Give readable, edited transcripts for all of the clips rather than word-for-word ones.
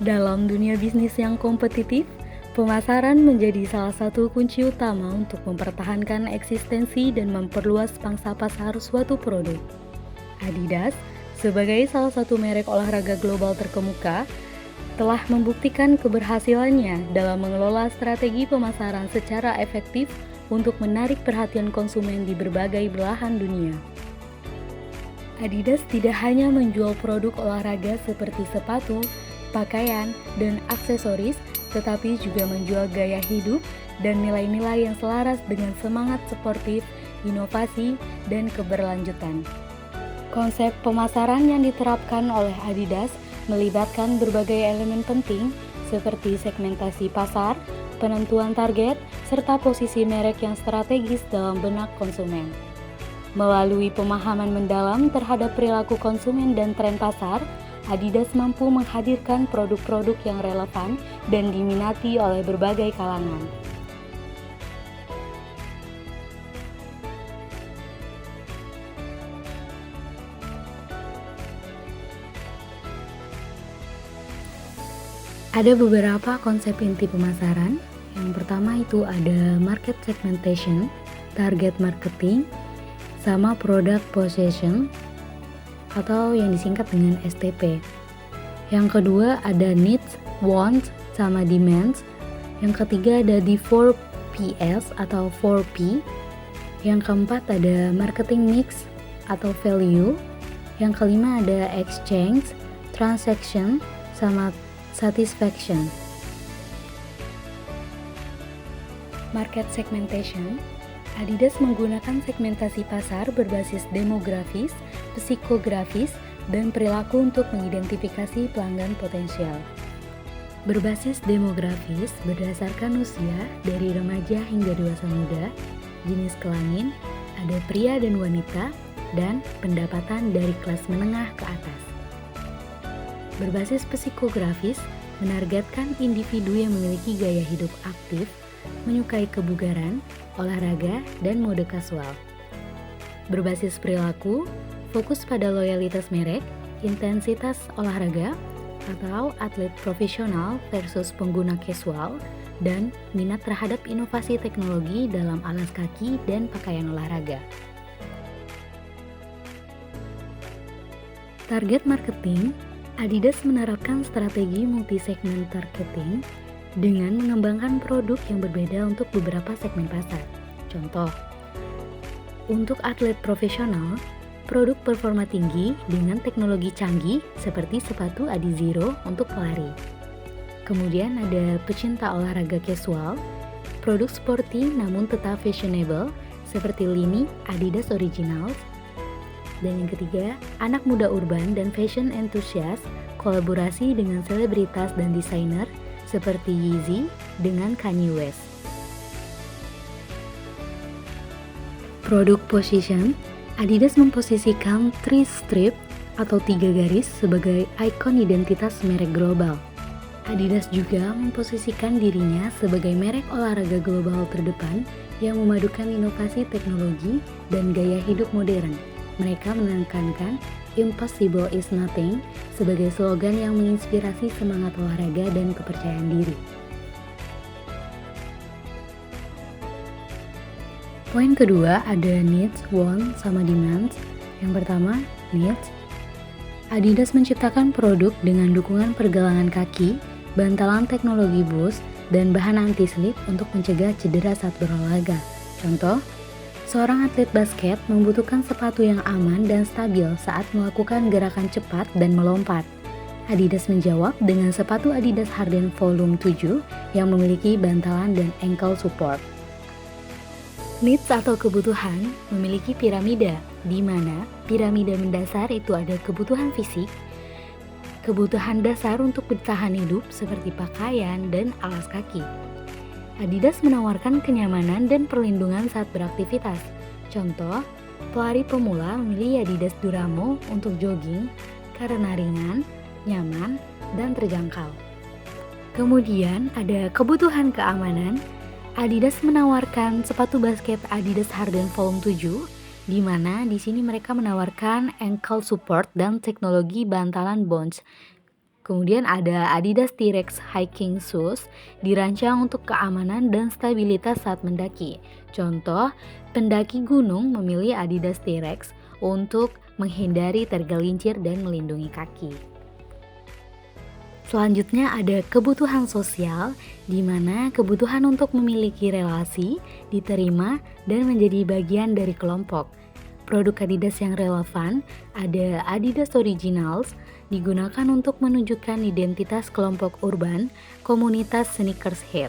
Dalam dunia bisnis yang kompetitif, pemasaran menjadi salah satu kunci utama untuk mempertahankan eksistensi dan memperluas pangsa pasar suatu produk. Adidas, sebagai salah satu merek olahraga global terkemuka, telah membuktikan keberhasilannya dalam mengelola strategi pemasaran secara efektif untuk menarik perhatian konsumen di berbagai belahan dunia. Adidas tidak hanya menjual produk olahraga seperti sepatu, pakaian, dan aksesoris, tetapi juga menjual gaya hidup dan nilai-nilai yang selaras dengan semangat sportif, inovasi, dan keberlanjutan. Konsep pemasaran yang diterapkan oleh Adidas melibatkan berbagai elemen penting seperti segmentasi pasar, penentuan target, serta posisi merek yang strategis dalam benak konsumen. Melalui pemahaman mendalam terhadap perilaku konsumen dan tren pasar, Adidas mampu menghadirkan produk-produk yang relevan dan diminati oleh berbagai kalangan. Ada beberapa konsep inti pemasaran. Yang pertama itu ada market segmentation, target marketing, sama product position atau yang disingkat dengan STP. Yang kedua ada needs, wants, sama demands. Yang ketiga ada the 4Ps atau 4P. Yang keempat ada marketing mix atau value. Yang kelima ada exchange, transaction, sama satisfaction. Market segmentation, Adidas menggunakan segmentasi pasar berbasis demografis, psikografis, dan perilaku untuk mengidentifikasi pelanggan potensial. Berbasis demografis berdasarkan usia dari remaja hingga dewasa muda, jenis kelamin, ada pria dan wanita, dan pendapatan dari kelas menengah ke atas. Berbasis psikografis menargetkan individu yang memiliki gaya hidup aktif, menyukai kebugaran, olahraga, dan mode kasual. Berbasis perilaku, fokus pada loyalitas merek, intensitas olahraga, atau atlet profesional versus pengguna casual, dan minat terhadap inovasi teknologi dalam alas kaki dan pakaian olahraga. Target marketing, Adidas menerapkan strategi multi-segmen targeting dengan mengembangkan produk yang berbeda untuk beberapa segmen pasar. Contoh, untuk atlet profesional, produk performa tinggi dengan teknologi canggih seperti sepatu Adizero untuk pelari. Kemudian ada pecinta olahraga casual, produk sporty namun tetap fashionable seperti lini Adidas Originals. Dan yang ketiga, anak muda urban dan fashion enthusiast, kolaborasi dengan selebritas dan desainer seperti Yeezy dengan Kanye West. Produk position, Adidas memposisikan 3 strip atau 3 garis sebagai ikon identitas merek global. Adidas juga memposisikan dirinya sebagai merek olahraga global terdepan yang memadukan inovasi teknologi dan gaya hidup modern. Mereka menekankan "Impossible is Nothing" sebagai slogan yang menginspirasi semangat olahraga dan kepercayaan diri. Poin kedua ada needs, wants, sama demands. Yang pertama, needs. Adidas menciptakan produk dengan dukungan pergelangan kaki, bantalan teknologi boost, dan bahan anti-slip untuk mencegah cedera saat berolahraga. Contoh, seorang atlet basket membutuhkan sepatu yang aman dan stabil saat melakukan gerakan cepat dan melompat. Adidas menjawab dengan sepatu Adidas Harden Volume 7 yang memiliki bantalan dan ankle support. Needs atau kebutuhan memiliki piramida, di mana piramida mendasar itu ada kebutuhan fisik, kebutuhan dasar untuk bertahan hidup seperti pakaian dan alas kaki. Adidas menawarkan kenyamanan dan perlindungan saat beraktivitas. Contoh, pelari pemula memilih Adidas Duramo untuk jogging karena ringan, nyaman, dan terjangkau. Kemudian ada kebutuhan keamanan. Adidas menawarkan sepatu basket Adidas Harden Volume 7, di mana di sini mereka menawarkan ankle support dan teknologi bantalan bounce. Kemudian ada Adidas T-Rex Hiking Shoes, dirancang untuk keamanan dan stabilitas saat mendaki. Contoh, pendaki gunung memilih Adidas T-Rex untuk menghindari tergelincir dan melindungi kaki. Selanjutnya ada kebutuhan sosial, di mana kebutuhan untuk memiliki relasi, diterima, dan menjadi bagian dari kelompok. Produk Adidas yang relevan ada Adidas Originals, digunakan untuk menunjukkan identitas kelompok urban, komunitas sneakerhead.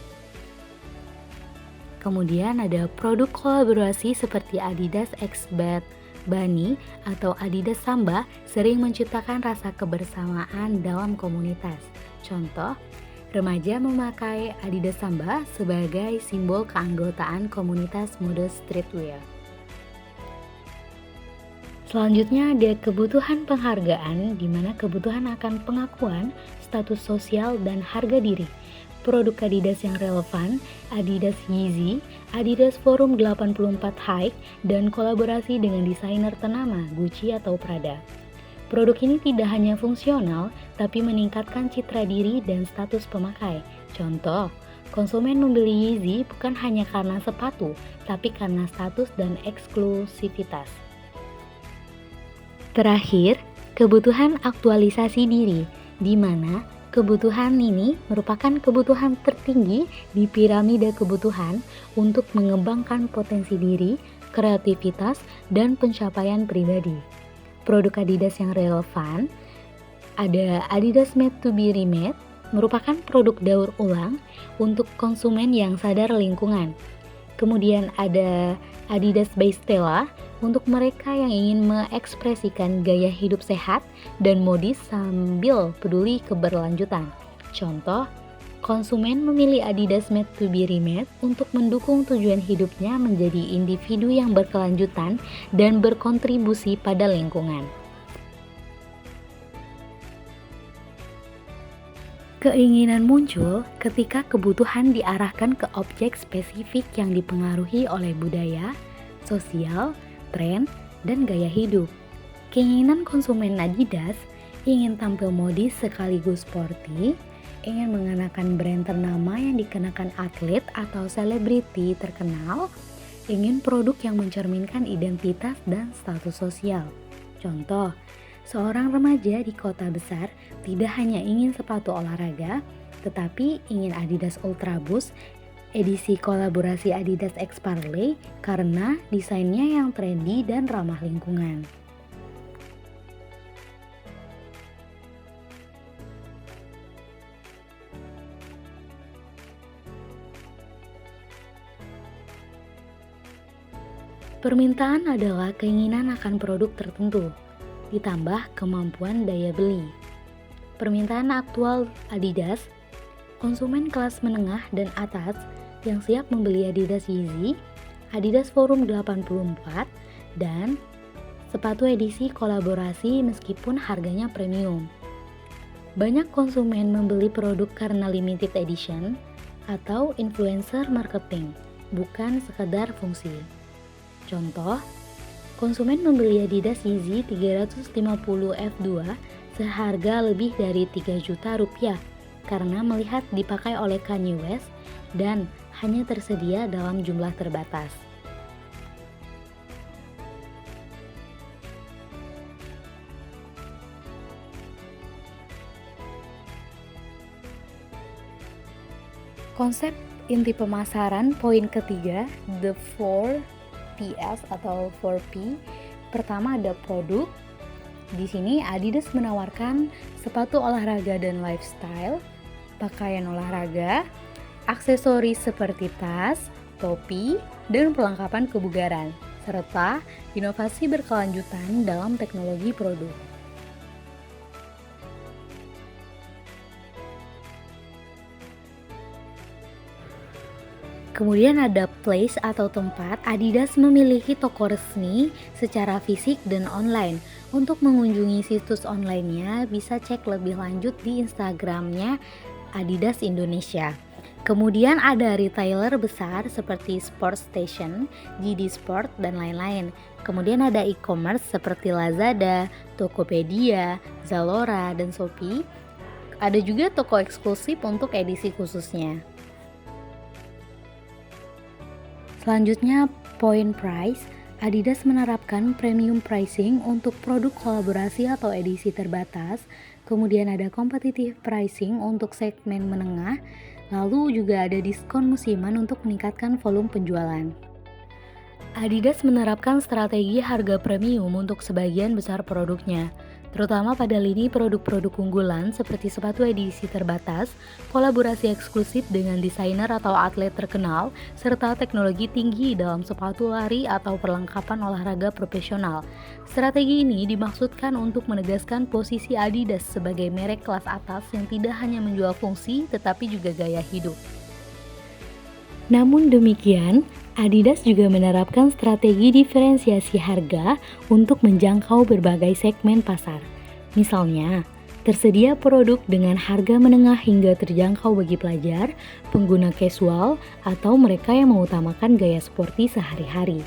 Kemudian ada produk kolaborasi seperti Adidas X Bad Bunny atau Adidas Samba sering menciptakan rasa kebersamaan dalam komunitas. Contoh, remaja memakai Adidas Samba sebagai simbol keanggotaan komunitas mode streetwear. Selanjutnya ada kebutuhan penghargaan, di mana kebutuhan akan pengakuan, status sosial, dan harga diri. Produk Adidas yang relevan, Adidas Yeezy, Adidas Forum 84 Hike, dan kolaborasi dengan desainer ternama Gucci atau Prada. Produk ini tidak hanya fungsional, tapi meningkatkan citra diri dan status pemakai. Contoh, konsumen membeli Yeezy bukan hanya karena sepatu, tapi karena status dan eksklusivitas. Terakhir, kebutuhan aktualisasi diri, di mana kebutuhan ini merupakan kebutuhan tertinggi di piramida kebutuhan untuk mengembangkan potensi diri, kreativitas, dan pencapaian pribadi. Produk Adidas yang relevan ada Adidas Made to be Remade, merupakan produk daur ulang untuk konsumen yang sadar lingkungan. Kemudian ada Adidas by Stella untuk mereka yang ingin mengekspresikan gaya hidup sehat dan modis sambil peduli keberlanjutan. Contoh, konsumen memilih Adidas Made to be Remade untuk mendukung tujuan hidupnya menjadi individu yang berkelanjutan dan berkontribusi pada lingkungan. Keinginan muncul ketika kebutuhan diarahkan ke objek spesifik yang dipengaruhi oleh budaya, sosial, tren, dan gaya hidup. Keinginan konsumen Adidas ingin tampil modis sekaligus sporty, ingin mengenakan brand ternama yang dikenakan atlet atau selebriti terkenal, ingin produk yang mencerminkan identitas dan status sosial. Contoh, seorang remaja di kota besar tidak hanya ingin sepatu olahraga, tetapi ingin Adidas Ultra Boost edisi kolaborasi Adidas X Parley karena desainnya yang trendy dan ramah lingkungan. Permintaan adalah keinginan akan produk tertentu, ditambah kemampuan daya beli. Permintaan aktual Adidas, konsumen kelas menengah dan atas yang siap membeli Adidas Yeezy, Adidas Forum 84, dan sepatu edisi kolaborasi meskipun harganya premium. Banyak konsumen membeli produk karena limited edition atau influencer marketing, bukan sekedar fungsi. Contoh, konsumen membeli Adidas Yeezy 350 F2 seharga lebih dari 3 juta rupiah karena melihat dipakai oleh Kanye West dan hanya tersedia dalam jumlah terbatas. Konsep inti pemasaran poin ketiga, the 4Ps atau 4P. Pertama ada produk. Di sini Adidas menawarkan sepatu olahraga dan lifestyle, pakaian olahraga, aksesoris seperti tas, topi, dan perlengkapan kebugaran, serta inovasi berkelanjutan dalam teknologi produk. Kemudian ada place atau tempat. Adidas memiliki toko resmi secara fisik dan online. Untuk mengunjungi situs online-nya bisa cek lebih lanjut di Instagram-nya Adidas Indonesia. Kemudian ada retailer besar seperti Sport Station, JD Sport, dan lain-lain. Kemudian ada e-commerce seperti Lazada, Tokopedia, Zalora, dan Shopee. Ada juga toko eksklusif untuk edisi khususnya. Selanjutnya, point price. Adidas menerapkan premium pricing untuk produk kolaborasi atau edisi terbatas. Kemudian ada competitive pricing untuk segmen menengah. Lalu juga ada diskon musiman untuk meningkatkan volume penjualan. Adidas menerapkan strategi harga premium untuk sebagian besar produknya, terutama pada lini produk-produk unggulan seperti sepatu edisi terbatas, kolaborasi eksklusif dengan desainer atau atlet terkenal, serta teknologi tinggi dalam sepatu lari atau perlengkapan olahraga profesional. Strategi ini dimaksudkan untuk menegaskan posisi Adidas sebagai merek kelas atas yang tidak hanya menjual fungsi tetapi juga gaya hidup. Namun demikian, Adidas juga menerapkan strategi diferensiasi harga untuk menjangkau berbagai segmen pasar. Misalnya, tersedia produk dengan harga menengah hingga terjangkau bagi pelajar, pengguna casual, atau mereka yang mengutamakan gaya sporty sehari-hari.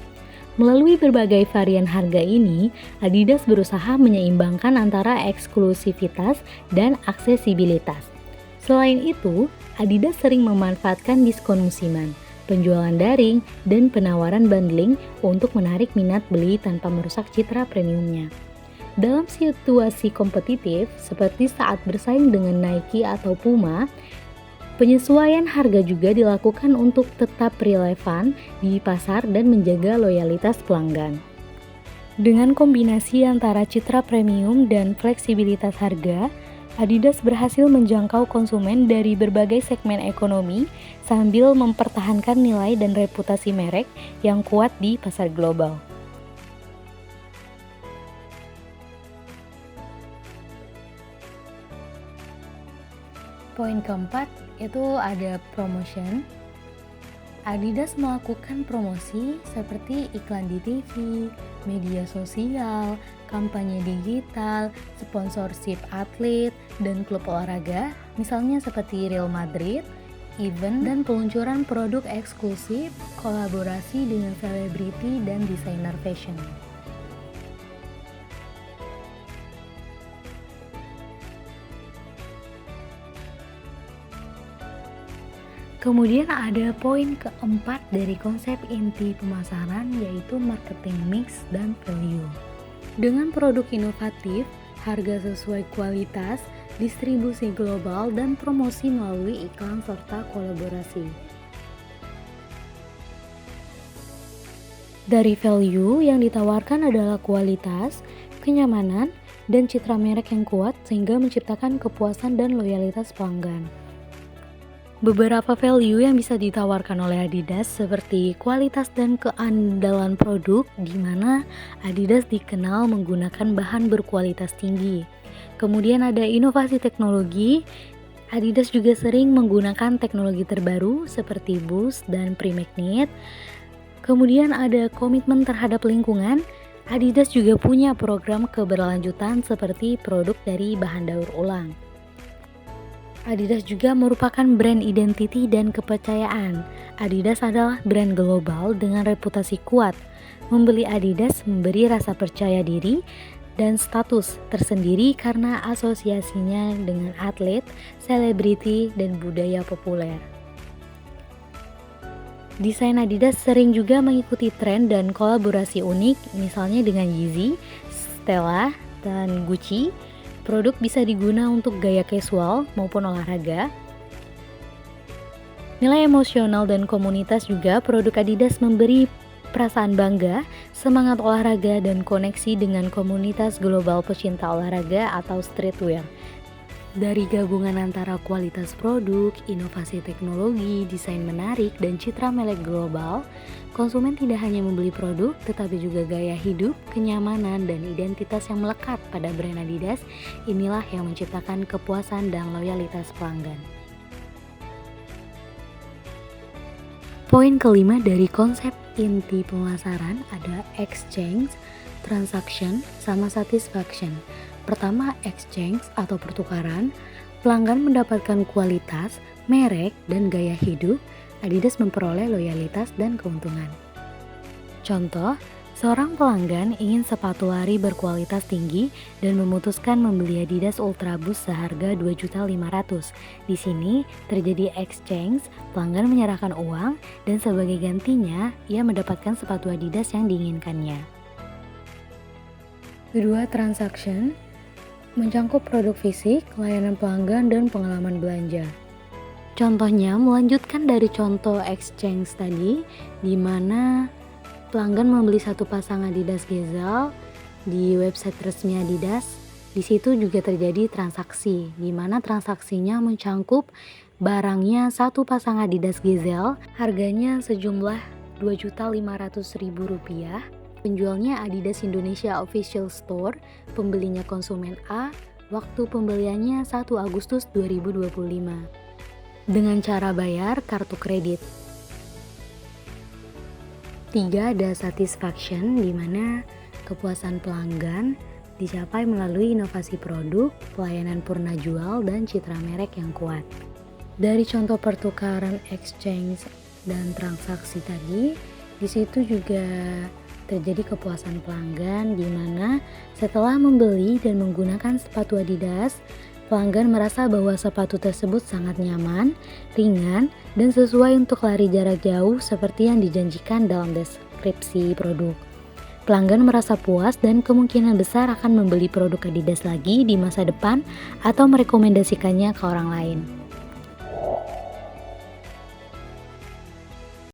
Melalui berbagai varian harga ini, Adidas berusaha menyeimbangkan antara eksklusivitas dan aksesibilitas. Selain itu, Adidas sering memanfaatkan diskon musiman, penjualan daring, dan penawaran bundling untuk menarik minat beli tanpa merusak citra premiumnya. Dalam situasi kompetitif, seperti saat bersaing dengan Nike atau Puma, penyesuaian harga juga dilakukan untuk tetap relevan di pasar dan menjaga loyalitas pelanggan. Dengan kombinasi antara citra premium dan fleksibilitas harga, Adidas berhasil menjangkau konsumen dari berbagai segmen ekonomi sambil mempertahankan nilai dan reputasi merek yang kuat di pasar global. Poin keempat itu ada promotion. Adidas melakukan promosi seperti iklan di TV, media sosial, kampanye digital, sponsorship atlet, dan klub olahraga, misalnya seperti Real Madrid, event, dan peluncuran produk eksklusif, kolaborasi dengan selebriti dan desainer fashion. Kemudian ada poin keempat dari konsep inti pemasaran, yaitu marketing mix dan value. Dengan produk inovatif, harga sesuai kualitas, distribusi global, dan promosi melalui iklan serta kolaborasi. Dari value yang ditawarkan adalah kualitas, kenyamanan, dan citra merek yang kuat sehingga menciptakan kepuasan dan loyalitas pelanggan. Beberapa value yang bisa ditawarkan oleh Adidas seperti kualitas dan keandalan produk, di mana Adidas dikenal menggunakan bahan berkualitas tinggi. Kemudian ada inovasi teknologi. Adidas juga sering menggunakan teknologi terbaru seperti Boost dan Pre-Magnet. Kemudian ada komitmen terhadap lingkungan. Adidas juga punya program keberlanjutan seperti produk dari bahan daur ulang. Adidas juga merupakan brand identity dan kepercayaan. Adidas adalah brand global dengan reputasi kuat. Membeli Adidas memberi rasa percaya diri dan status tersendiri karena asosiasinya dengan atlet, selebriti, dan budaya populer. Desain Adidas sering juga mengikuti tren dan kolaborasi unik, misalnya dengan Yeezy, Stella, dan Gucci. Produk bisa diguna untuk gaya casual maupun olahraga. Nilai emosional dan komunitas juga, produk Adidas memberi perasaan bangga, semangat olahraga, dan koneksi dengan komunitas global pecinta olahraga atau streetwear. Dari gabungan antara kualitas produk, inovasi teknologi, desain menarik, dan citra merek global, konsumen tidak hanya membeli produk, tetapi juga gaya hidup, kenyamanan, dan identitas yang melekat pada brand Adidas. Inilah yang menciptakan kepuasan dan loyalitas pelanggan. Poin kelima dari konsep inti pemasaran ada exchange, transaction, sama satisfaction. Pertama, exchange atau pertukaran. Pelanggan mendapatkan kualitas, merek, dan gaya hidup. Adidas memperoleh loyalitas dan keuntungan. Contoh, Seorang pelanggan ingin sepatu lari berkualitas tinggi dan memutuskan membeli Adidas Ultra Boost seharga 2.500.000. Di sini terjadi exchange, pelanggan menyerahkan uang dan sebagai gantinya ia mendapatkan sepatu Adidas yang diinginkannya. Kedua, transaction mencangkup produk fisik, layanan pelanggan, dan pengalaman belanja. Contohnya melanjutkan dari contoh exchange tadi, di mana pelanggan membeli satu pasang Adidas Gazelle di website resmi Adidas. Di situ juga terjadi transaksi, di mana transaksinya mencangkup barangnya satu pasang Adidas Gazelle, harganya sejumlah Rp2.500.000. Penjualnya Adidas Indonesia Official Store, pembelinya konsumen A, waktu pembeliannya 1 Agustus 2025. Dengan cara bayar kartu kredit. 3. Ada satisfaction, di mana kepuasan pelanggan dicapai melalui inovasi produk, pelayanan purna jual, dan citra merek yang kuat. Dari contoh pertukaran exchange dan transaksi tadi, di situ juga terjadi kepuasan pelanggan, di mana setelah membeli dan menggunakan sepatu Adidas, pelanggan merasa bahwa sepatu tersebut sangat nyaman, ringan, dan sesuai untuk lari jarak jauh seperti yang dijanjikan dalam deskripsi produk. Pelanggan merasa puas dan kemungkinan besar akan membeli produk Adidas lagi di masa depan atau merekomendasikannya ke orang lain.